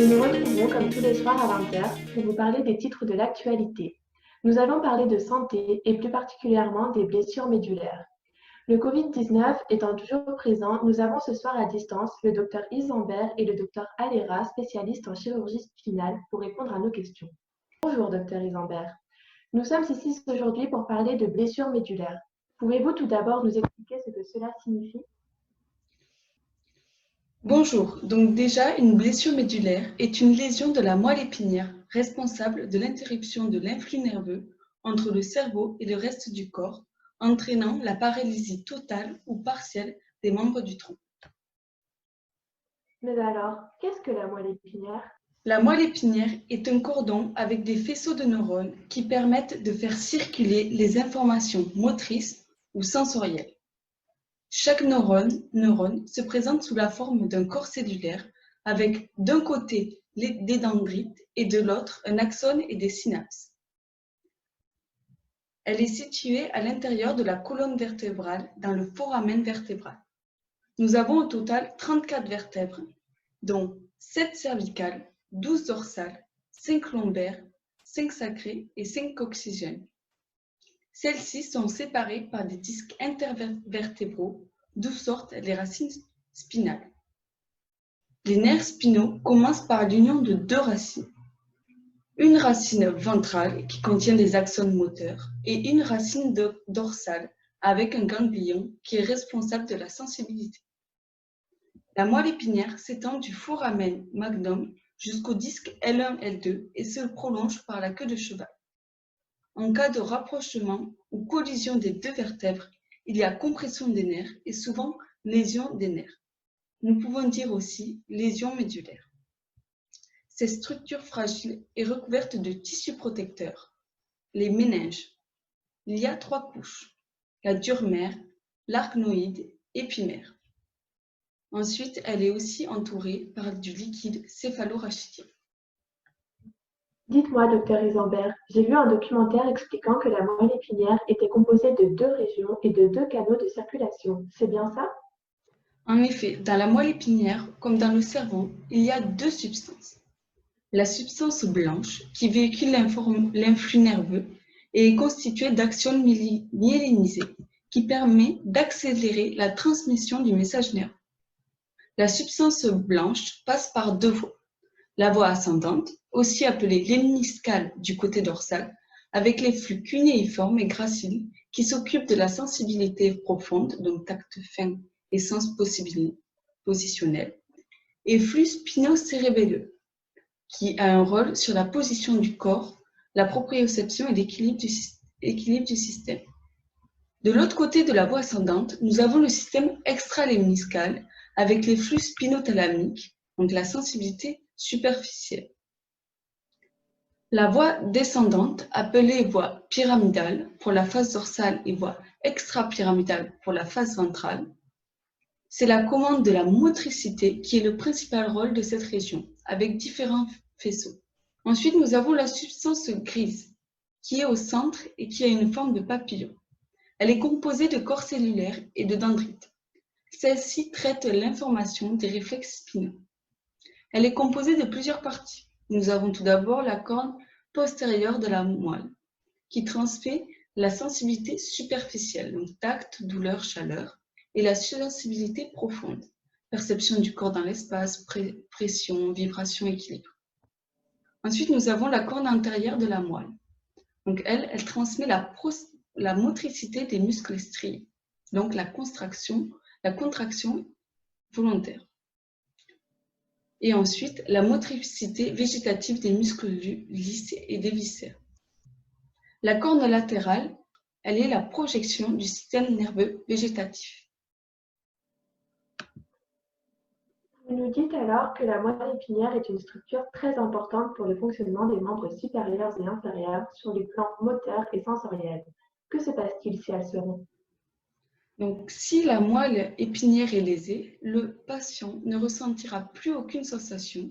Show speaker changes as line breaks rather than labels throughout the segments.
Nous nous retrouvons comme tous les soirs à 20h pour vous parler des titres de l'actualité. Nous allons parler de santé et plus particulièrement des blessures médulaires. Le Covid-19 étant toujours présent, nous avons ce soir à distance le Dr Isambert et le Dr Alera, spécialistes en chirurgie spinale, pour répondre à nos questions. Bonjour Dr Isambert. Nous sommes ici aujourd'hui pour parler de blessures médulaires. Pouvez-vous tout d'abord nous expliquer ce que cela signifie ?
Bonjour, donc déjà une blessure médulaire est une lésion de la moelle épinière responsable de l'interruption de l'influx nerveux entre le cerveau et le reste du corps, entraînant la paralysie totale ou partielle des membres du tronc.
Mais alors, qu'est-ce que la moelle épinière ?
La moelle épinière est un cordon avec des faisceaux de neurones qui permettent de faire circuler les informations motrices ou sensorielles. Chaque neurone se présente sous la forme d'un corps cellulaire avec d'un côté des dendrites et de l'autre un axone et des synapses. Elle est située à l'intérieur de la colonne vertébrale dans le foramen vertébral. Nous avons au total 34 vertèbres, dont 7 cervicales, 12 dorsales, 5 lombaires, 5 sacrées et 5 coccygènes. Celles-ci sont séparées par des disques intervertébraux, d'où sortent les racines spinales. Les nerfs spinaux commencent par l'union de deux racines. Une racine ventrale qui contient des axones moteurs et une racine dorsale avec un ganglion qui est responsable de la sensibilité. La moelle épinière s'étend du foramen magnum jusqu'au disque L1-L2 et se prolonge par la queue de cheval. En cas de rapprochement ou collision des deux vertèbres, il y a compression des nerfs et souvent lésion des nerfs. Nous pouvons dire aussi lésion médulaire. Cette structure fragile est recouverte de tissus protecteurs, les méninges. Il y a 3 couches, la durmère, l'arachnoïde, épimère. Ensuite, elle est aussi entourée par du liquide céphalorachidien.
Dites-moi, docteur Isambert, j'ai vu un documentaire expliquant que la moelle épinière était composée de 2 régions et de 2 canaux de circulation. C'est bien ça ?
En effet, dans la moelle épinière, comme dans le cerveau, il y a 2 substances. La substance blanche, qui véhicule l'influx nerveux, est constituée d'axones myélinisés, qui permet d'accélérer la transmission du message nerveux. La substance blanche passe par 2 voies. La voie ascendante, aussi appelée lemniscale du côté dorsal, avec les flux cunéiformes et graciles qui s'occupent de la sensibilité profonde, donc tact fin et sens positionnel, et flux spino-cérébelleux, qui a un rôle sur la position du corps, la proprioception et l'équilibre du système. De l'autre côté de la voie ascendante, nous avons le système extralemniscal avec les flux spinothalamiques, donc la sensibilité superficielle. La voie descendante, appelée voie pyramidale pour la face dorsale et voie extrapyramidale pour la face ventrale, c'est la commande de la motricité qui est le principal rôle de cette région, avec différents faisceaux. Ensuite, nous avons la substance grise, qui est au centre et qui a une forme de papillon. Elle est composée de corps cellulaires et de dendrites. Celle-ci traite l'information des réflexes spinaux. Elle est composée de plusieurs parties. Nous avons tout d'abord la corne postérieure de la moelle, qui transmet la sensibilité superficielle, donc tact, douleur, chaleur, et la sensibilité profonde, perception du corps dans l'espace, pression, vibration, équilibre. Ensuite, nous avons la corne antérieure de la moelle. Donc elle transmet la motricité des muscles striés, donc la contraction volontaire. Et ensuite, la motricité végétative des muscles lisses et des viscères. La corne latérale, elle est la projection du système nerveux végétatif.
Vous nous dites alors que la moelle épinière est une structure très importante pour le fonctionnement des membres supérieurs et inférieurs sur les plans moteur et sensoriel. Que se passe-t-il si elles se rompent ?
Donc, si la moelle épinière est lésée, le patient ne ressentira plus aucune sensation,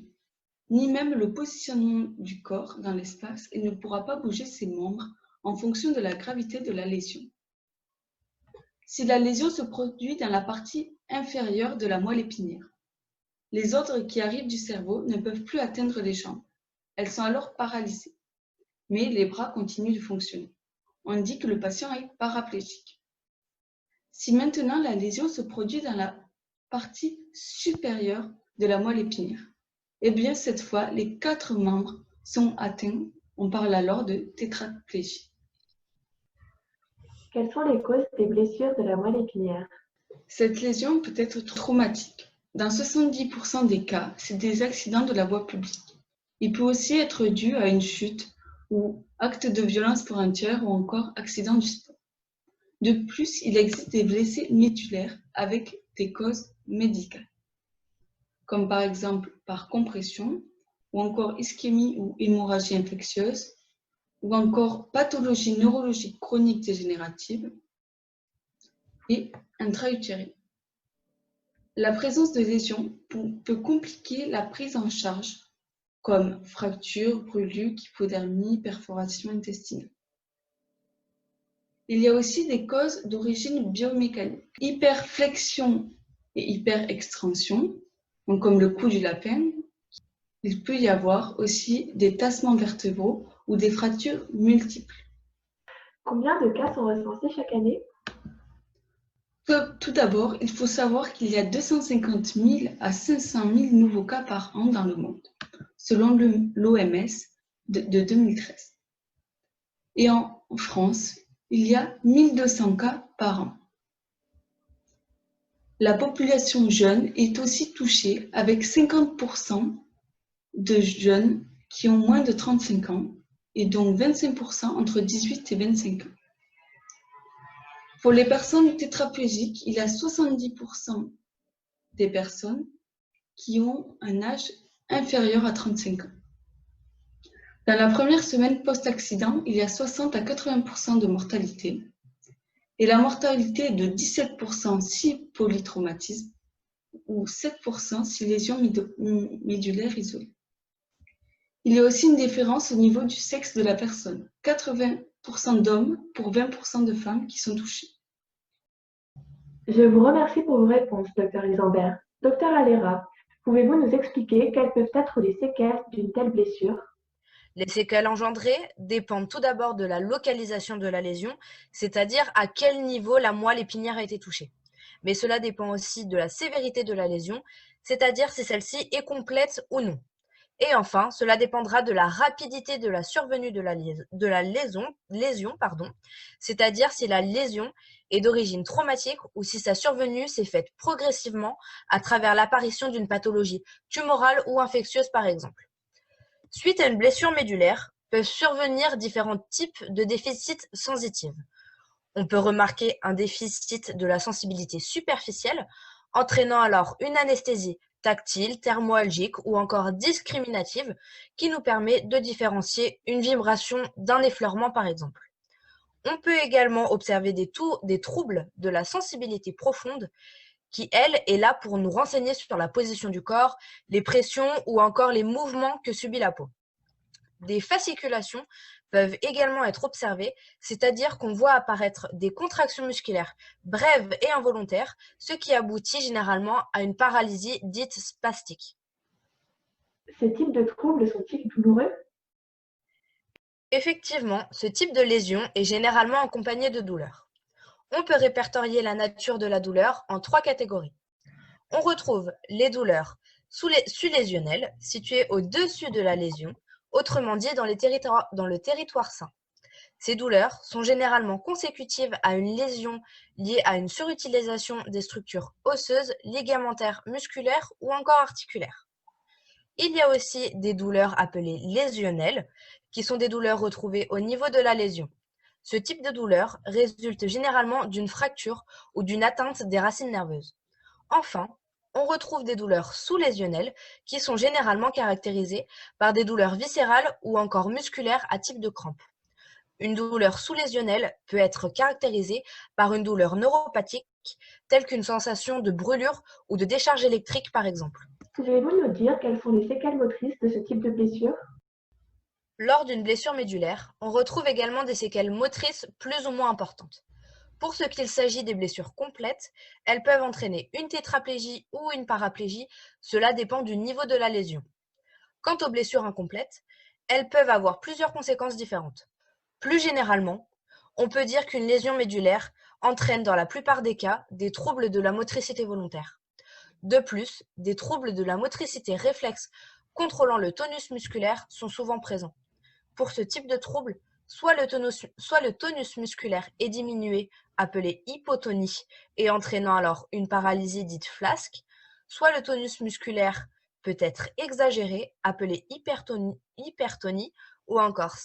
ni même le positionnement du corps dans l'espace et ne pourra pas bouger ses membres en fonction de la gravité de la lésion. Si la lésion se produit dans la partie inférieure de la moelle épinière, Les ordres qui arrivent du cerveau ne peuvent plus atteindre les jambes. Elles sont alors paralysées, mais les bras continuent de fonctionner. On dit que le patient est paraplégique. Si maintenant la lésion se produit dans la partie supérieure de la moelle épinière, eh bien cette fois, les 4 membres sont atteints. On parle alors de tétraplégie.
Quelles sont les causes des blessures de la moelle épinière?
Cette lésion peut être traumatique. Dans 70% des cas, c'est des accidents de la voie publique. Il peut aussi être dû à une chute ou acte de violence pour un tueur ou encore accident du sport. De plus, il existe des blessés médulaires avec des causes médicales, comme par exemple par compression, ou encore ischémie ou hémorragie infectieuse, ou encore pathologie neurologique chronique dégénérative et intra-utérine. La présence de lésions peut compliquer la prise en charge, comme fracture, brûlure, hypodermie, perforation intestinale. Il y a aussi des causes d'origine biomécanique. Hyperflexion et hyperextension, donc comme le cou du lapin. Il peut y avoir aussi des tassements vertébraux ou des fractures multiples.
Combien de cas sont recensés chaque année?
Tout d'abord, il faut savoir qu'il y a 250 000 à 500 000 nouveaux cas par an dans le monde, selon l'OMS de 2013. Et en France, il y a 1200 cas par an. La population jeune est aussi touchée avec 50% de jeunes qui ont moins de 35 ans et dont 25% entre 18 et 25 ans. Pour les personnes tétraplégiques, il y a 70% des personnes qui ont un âge inférieur à 35 ans. Dans la première semaine post-accident, il y a 60 à 80% de mortalité et la mortalité est de 17% si polytraumatisme ou 7% si lésion médulaire isolée. Il y a aussi une différence au niveau du sexe de la personne. 80% d'hommes pour 20% de femmes qui sont touchées.
Je vous remercie pour vos réponses, Dr Isambert. Dr Alera, pouvez-vous nous expliquer quelles peuvent être les séquelles d'une telle blessure?
Les séquelles engendrées dépendent tout d'abord de la localisation de la lésion, c'est-à-dire à quel niveau la moelle épinière a été touchée. Mais cela dépend aussi de la sévérité de la lésion, c'est-à-dire si celle-ci est complète ou non. Et enfin, cela dépendra de la rapidité de la survenue de la lésion, c'est-à-dire si la lésion est d'origine traumatique ou si sa survenue s'est faite progressivement à travers l'apparition d'une pathologie tumorale ou infectieuse par exemple. Suite à une blessure médulaire, peuvent survenir différents types de déficits sensitifs. On peut remarquer un déficit de la sensibilité superficielle, entraînant alors une anesthésie tactile, thermoalgique ou encore discriminative qui nous permet de différencier une vibration d'un effleurement par exemple. On peut également observer des troubles de la sensibilité profonde qui, elle, est là pour nous renseigner sur la position du corps, les pressions ou encore les mouvements que subit la peau. Des fasciculations peuvent également être observées, c'est-à-dire qu'on voit apparaître des contractions musculaires brèves et involontaires, ce qui aboutit généralement à une paralysie dite spastique.
Ces types de troubles sont-ils douloureux?
Effectivement, ce type de lésion est généralement accompagné de douleurs. On peut répertorier la nature de la douleur en 3 catégories. On retrouve les douleurs sublésionnelles, situées au-dessus de la lésion, autrement dit dans le territoire sain. Ces douleurs sont généralement consécutives à une lésion liée à une surutilisation des structures osseuses, ligamentaires, musculaires ou encore articulaires. Il y a aussi des douleurs appelées lésionnelles, qui sont des douleurs retrouvées au niveau de la lésion. Ce type de douleur résulte généralement d'une fracture ou d'une atteinte des racines nerveuses. Enfin, on retrouve des douleurs sous-lésionnelles qui sont généralement caractérisées par des douleurs viscérales ou encore musculaires à type de crampe. Une douleur sous-lésionnelle peut être caractérisée par une douleur neuropathique, telle qu'une sensation de brûlure ou de décharge électrique par exemple.
Pouvez-vous nous dire quelles sont les séquelles motrices de ce type de blessure?
Lors d'une blessure médulaire, on retrouve également des séquelles motrices plus ou moins importantes. Pour ce qu'il s'agit des blessures complètes, elles peuvent entraîner une tétraplégie ou une paraplégie, cela dépend du niveau de la lésion. Quant aux blessures incomplètes, elles peuvent avoir plusieurs conséquences différentes. Plus généralement, on peut dire qu'une lésion médulaire entraîne dans la plupart des cas des troubles de la motricité volontaire. De plus, des troubles de la motricité réflexe contrôlant le tonus musculaire sont souvent présents. Pour ce type de trouble, soit le tonus musculaire est diminué, appelé hypotonie, et entraînant alors une paralysie dite flasque, soit le tonus musculaire peut être exagéré, appelé hypertonie, ou encore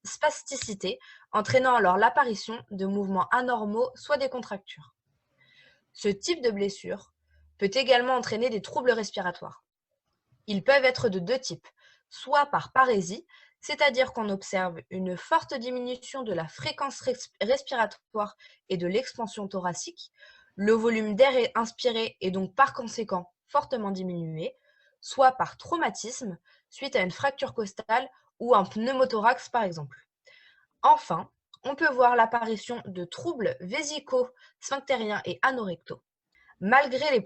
spasticité, entraînant alors l'apparition de mouvements anormaux, soit des contractures. Ce type de blessure peut également entraîner des troubles respiratoires. Ils peuvent être de deux types, soit par parésie, c'est-à-dire qu'on observe une forte diminution de la fréquence respiratoire et de l'expansion thoracique, le volume d'air inspiré est donc par conséquent fortement diminué, soit par traumatisme suite à une fracture costale ou un pneumothorax par exemple. Enfin, on peut voir l'apparition de troubles vésico-sphinctériens et anorectaux. Malgré les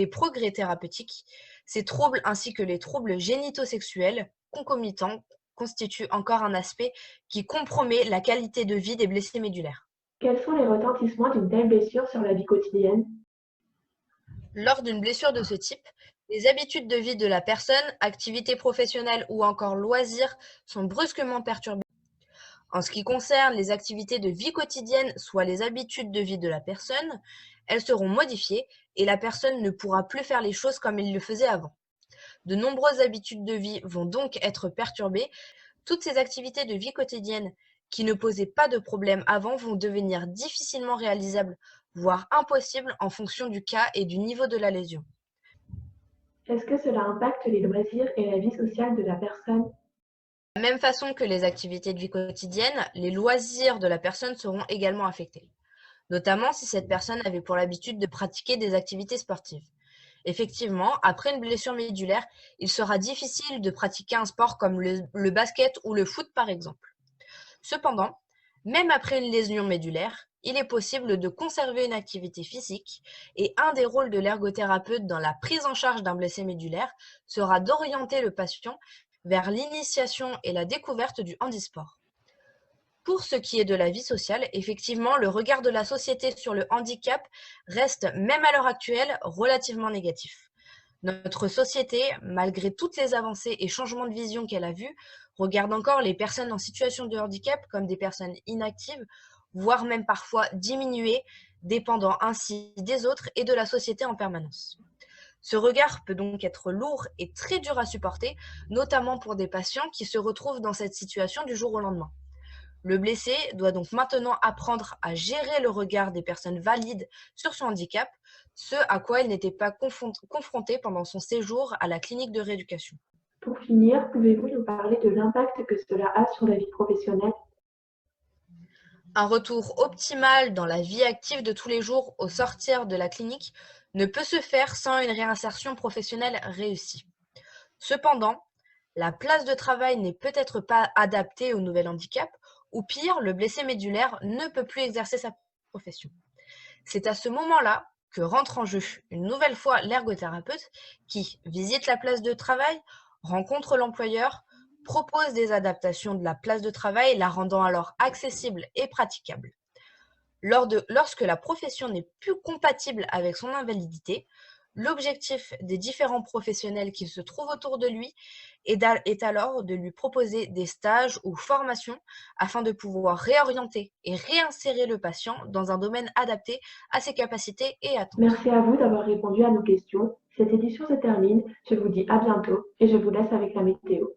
progrès thérapeutiques, ces troubles ainsi que les troubles génitosexuels concomitants constituent encore un aspect qui compromet la qualité de vie des blessés médulaires.
Quels sont les retentissements d'une telle blessure sur la vie quotidienne?
Lors d'une blessure de ce type, les habitudes de vie de la personne, activités professionnelles ou encore loisirs sont brusquement perturbées. En ce qui concerne les activités de vie quotidienne, soit les habitudes de vie de la personne, elles seront modifiées et la personne ne pourra plus faire les choses comme il le faisait avant. De nombreuses habitudes de vie vont donc être perturbées. Toutes ces activités de vie quotidienne qui ne posaient pas de problème avant vont devenir difficilement réalisables, voire impossibles en fonction du cas et du niveau de la lésion.
Est-ce que cela impacte les loisirs et la vie sociale de la personne?
De la même façon que les activités de vie quotidienne, les loisirs de la personne seront également affectés, notamment si cette personne avait pour l'habitude de pratiquer des activités sportives. Effectivement, après une blessure médulaire, il sera difficile de pratiquer un sport comme le basket ou le foot par exemple. Cependant, même après une lésion médulaire, il est possible de conserver une activité physique et un des rôles de l'ergothérapeute dans la prise en charge d'un blessé médulaire sera d'orienter le patient vers l'initiation et la découverte du handisport. Pour ce qui est de la vie sociale, effectivement, le regard de la société sur le handicap reste, même à l'heure actuelle, relativement négatif. Notre société, malgré toutes les avancées et changements de vision qu'elle a vus, regarde encore les personnes en situation de handicap comme des personnes inactives, voire même parfois diminuées, dépendant ainsi des autres et de la société en permanence. Ce regard peut donc être lourd et très dur à supporter, notamment pour des patients qui se retrouvent dans cette situation du jour au lendemain. Le blessé doit donc maintenant apprendre à gérer le regard des personnes valides sur son handicap, ce à quoi il n'était pas confronté pendant son séjour à la clinique de rééducation.
Pour finir, pouvez-vous nous parler de l'impact que cela a sur la vie professionnelle?
Un retour optimal dans la vie active de tous les jours au sortir de la clinique ne peut se faire sans une réinsertion professionnelle réussie. Cependant, la place de travail n'est peut-être pas adaptée au nouvel handicap, ou pire, le blessé médulaire ne peut plus exercer sa profession. C'est à ce moment-là que rentre en jeu une nouvelle fois l'ergothérapeute qui visite la place de travail, rencontre l'employeur, propose des adaptations de la place de travail, la rendant alors accessible et praticable. Lorsque la profession n'est plus compatible avec son invalidité, l'objectif des différents professionnels qui se trouvent autour de lui est alors de lui proposer des stages ou formations afin de pouvoir réorienter et réinsérer le patient dans un domaine adapté à ses capacités et attentes.
Merci à vous d'avoir répondu à nos questions. Cette édition se termine. Je vous dis à bientôt et je vous laisse avec la météo.